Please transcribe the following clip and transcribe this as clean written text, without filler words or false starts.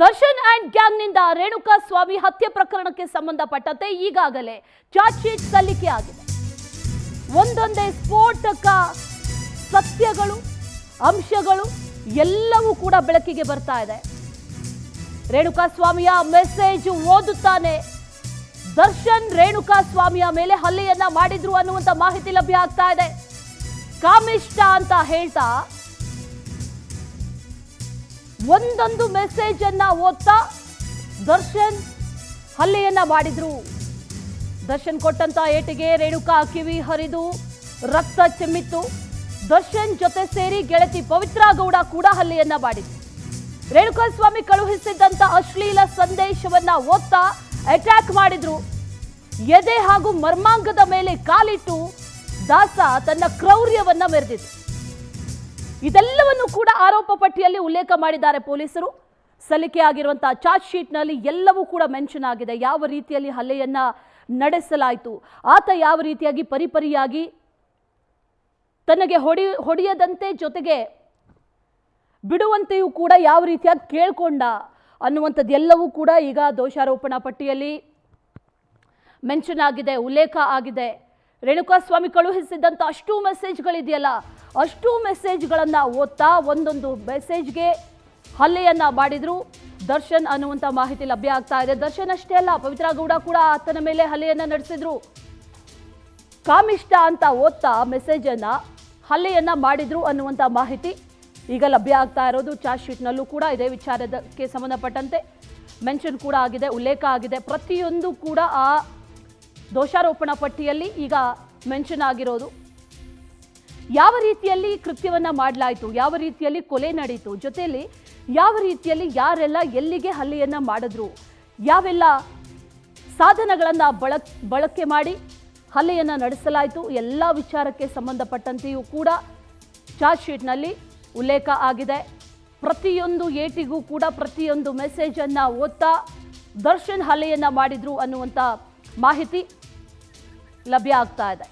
Darshan and ಗ್ಯಾಂಗ್ನಿಂದ Renuka ಸ್ವಾಮಿ ಹತ್ಯೆ ಪ್ರಕರಣಕ್ಕೆ ಸಂಬಂಧಪಟ್ಟಂತೆ ಈಗಾಗಲೇ ಚಾರ್ಜ್ ಶೀಟ್ ಸಲ್ಲಿಕೆಯಾಗಿದೆ. ಒಂದೊಂದೇ ಸ್ಫೋಟಕ ಸತ್ಯಗಳು, ಅಂಶಗಳು ಎಲ್ಲವೂ ಕೂಡ ಬೆಳಕಿಗೆ ಬರ್ತಾ ಇದೆ. ರೇಣುಕಾ ಸ್ವಾಮಿಯ ಮೆಸೇಜ್ ಓದುತ್ತಾನೆ ದರ್ಶನ್ ರೇಣುಕಾ ಸ್ವಾಮಿಯ ಮೇಲೆ ಹಲ್ಲೆಯನ್ನ ಮಾಡಿದ್ರು ಅನ್ನುವಂತ ಮಾಹಿತಿ ಲಭ್ಯ ಆಗ್ತಾ ಇದೆ. ಕಾಮಿಷ್ಟ ಅಂತ ಹೇಳ್ತಾ ಒಂದೊಂದು ಮೆಸೇಜ್ ಅನ್ನ ಓದ್ತಾ ದರ್ಶನ್ ಹಲ್ಲೆಯನ್ನ ಮಾಡಿದ್ರು. ದರ್ಶನ್ ಕೊಟ್ಟಂತ ಏಟಿಗೆ ರೇಣುಕಾ ಕಿವಿ ಹರಿದು ರಕ್ತ ಚಿಮ್ಮಿತ್ತು. ದರ್ಶನ್ ಜೊತೆ ಸೇರಿ ಗೆಳತಿ ಪವಿತ್ರ ಗೌಡ ಕೂಡ ಹಲ್ಲೆಯನ್ನ ಮಾಡಿದ್ರು. ರೇಣುಕಾ ಸ್ವಾಮಿ ಕಳುಹಿಸಿದ್ದಂತ ಅಶ್ಲೀಲ ಸಂದೇಶವನ್ನ ಓದ್ತಾ ಅಟ್ಯಾಕ್ ಮಾಡಿದ್ರು. ಎದೆ ಹಾಗೂ ಮರ್ಮಾಂಗದ ಮೇಲೆ ಕಾಲಿಟ್ಟು ದಾಸ ತನ್ನ ಕ್ರೌರ್ಯವನ್ನ ಮೆರೆದಿದ್ರು. ಇದೆಲ್ಲವನ್ನು ಕೂಡ ಆರೋಪ ಪಟ್ಟಿಯಲ್ಲಿ ಉಲ್ಲೇಖ ಮಾಡಿದ್ದಾರೆ ಪೊಲೀಸರು. ಸಲ್ಲಿಕೆಯಾಗಿರುವಂತಹ ಚಾರ್ಜ್ ಶೀಟ್ನಲ್ಲಿ ಎಲ್ಲವೂ ಕೂಡ ಮೆನ್ಷನ್ ಆಗಿದೆ. ಯಾವ ರೀತಿಯಲ್ಲಿ ಹಲ್ಲೆಯನ್ನ ನಡೆಸಲಾಯಿತು, ಆತ ಯಾವ ರೀತಿಯಾಗಿ ಪರಿಪರಿಯಾಗಿ ತನಗೆ ಹೊಡೆಯದಂತೆ ಜೊತೆಗೆ ಬಿಡುವಂತೆಯೂ ಕೂಡ ಯಾವ ರೀತಿಯಾಗಿ ಕೇಳ್ಕೊಂಡ ಅನ್ನುವಂಥದ್ದೆಲ್ಲವೂ ಕೂಡ ಈಗ ದೋಷಾರೋಪಣಾ ಪಟ್ಟಿಯಲ್ಲಿ ಮೆನ್ಷನ್ ಆಗಿದೆ, ಉಲ್ಲೇಖ ಆಗಿದೆ. ರೇಣುಕಾ ಸ್ವಾಮಿ ಕಳುಹಿಸಿದ್ದಂಥ ಅಷ್ಟು ಮೆಸೇಜ್ಗಳಿದೆಯಲ್ಲ, ಅಷ್ಟು ಮೆಸೇಜ್ಗಳನ್ನು ಓದ್ತಾ ಒಂದೊಂದು ಮೆಸೇಜ್ಗೆ ಹಲ್ಲೆಯನ್ನ ಮಾಡಿದ್ರು ದರ್ಶನ್ ಅನ್ನುವಂಥ ಮಾಹಿತಿ ಲಭ್ಯ ಆಗ್ತಾ ಇದೆ. ದರ್ಶನ್ ಅಷ್ಟೇ ಅಲ್ಲ, ಪವಿತ್ರ ಗೌಡ ಕೂಡ ಆತನ ಮೇಲೆ ಹಲ್ಲೆಯನ್ನ ನಡೆಸಿದ್ರು. ಕಾಮಿಷ್ಟ ಅಂತ ಓದ್ತಾ ಮೆಸೇಜನ್ನು ಹಲ್ಲೆಯನ್ನ ಮಾಡಿದ್ರು ಅನ್ನುವಂಥ ಮಾಹಿತಿ ಈಗ ಲಭ್ಯ ಆಗ್ತಾ ಇರೋದು. ಚಾರ್ಜ್ ಶೀಟ್ನಲ್ಲೂ ಕೂಡ ಇದೇ ವಿಚಾರಕ್ಕೆ ಸಂಬಂಧಪಟ್ಟಂತೆ ಮೆನ್ಷನ್ ಕೂಡ ಆಗಿದೆ, ಉಲ್ಲೇಖ ಆಗಿದೆ. ಪ್ರತಿಯೊಂದು ಕೂಡ ಆ ದೋಷಾರೋಪಣಾ ಪಟ್ಟಿಯಲ್ಲಿ ಈಗ ಮೆನ್ಷನ್ ಆಗಿರೋದು. ಯಾವ ರೀತಿಯಲ್ಲಿ ಕೃತ್ಯವನ್ನ ಮಾಡಲಾಯಿತು, ಯಾವ ರೀತಿಯಲ್ಲಿ ಕೊಲೆ ನಡೀತು, ಜೊತೆಯಲ್ಲಿ ಯಾವ ರೀತಿಯಲ್ಲಿ ಯಾರೆಲ್ಲ ಎಲ್ಲಿಗೆ ಹಲ್ಲೆಯನ್ನ ಮಾಡಿದ್ರು, ಯಾವೆಲ್ಲ ಸಾಧನಗಳನ್ನು ಬಳಕೆ ಮಾಡಿ ಹಲ್ಲೆಯನ್ನ ನಡೆಸಲಾಯಿತು, ಎಲ್ಲ ವಿಚಾರಕ್ಕೆ ಸಂಬಂಧಪಟ್ಟಂತೆಯೂ ಕೂಡ ಚಾರ್ಜ್ ಶೀಟ್ನಲ್ಲಿ ಉಲ್ಲೇಖ ಆಗಿದೆ. ಪ್ರತಿಯೊಂದು ಏಟಿಗೂ ಕೂಡ ಪ್ರತಿಯೊಂದು ಮೆಸೇಜನ್ನು ಓದ್ತಾ ದರ್ಶನ್ ಹಲ್ಲೆಯನ್ನ ಮಾಡಿದ್ರು ಅನ್ನುವಂಥ ಮಾಹಿತಿ ಲಭ್ಯ ಆಗ್ತಾ ಇದೆ.